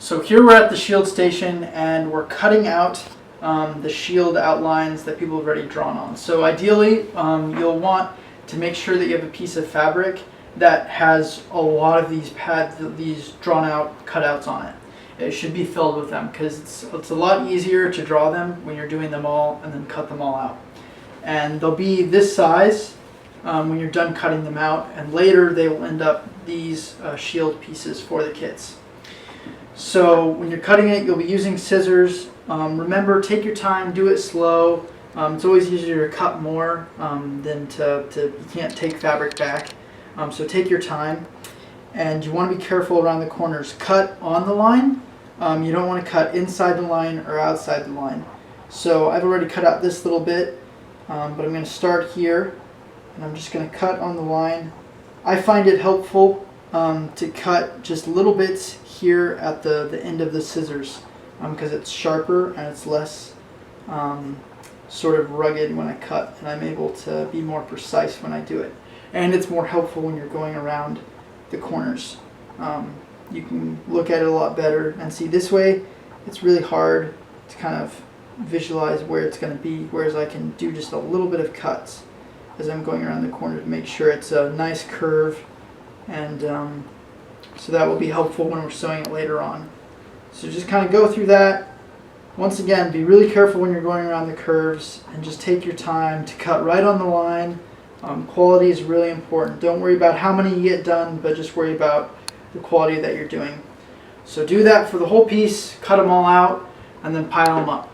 So here we're at the shield station and we're cutting out the shield outlines that people have already drawn on. So ideally you'll want to make sure that you have a piece of fabric that has a lot of these pads, these drawn out cutouts on it. It should be filled with them because it's a lot easier to draw them when you're doing them all and then cut them all out. And they'll be this size when you're done cutting them out, and later they will end up these shield pieces for the kits. So when you're cutting it, you'll be using scissors. Remember, take your time, do it slow. It's always easier to cut more than you can't take fabric back. So take your time, and you want to be careful around the corners. Cut on the line. You don't want to cut inside the line or outside the line. So I've already cut out this little bit, but I'm going to start here, and I'm just going to cut on the line. I find it helpful to cut just little bits here at the end of the scissors because it's sharper and it's less sort of rugged when I cut, and I'm able to be more precise when I do it. And it's more helpful when you're going around the corners. You can look at it a lot better and see this way. It's really hard to kind of visualize where it's going to be, whereas I can do just a little bit of cuts as I'm going around the corner to make sure it's a nice curve, and so that will be helpful when we're sewing it later on. So just kind of go through that. Once again, be really careful when you're going around the curves and just take your time to cut right on the line. Quality is really important. Don't worry about how many you get done, but just worry about the quality that you're doing. So do that for the whole piece, cut them all out, and then pile them up.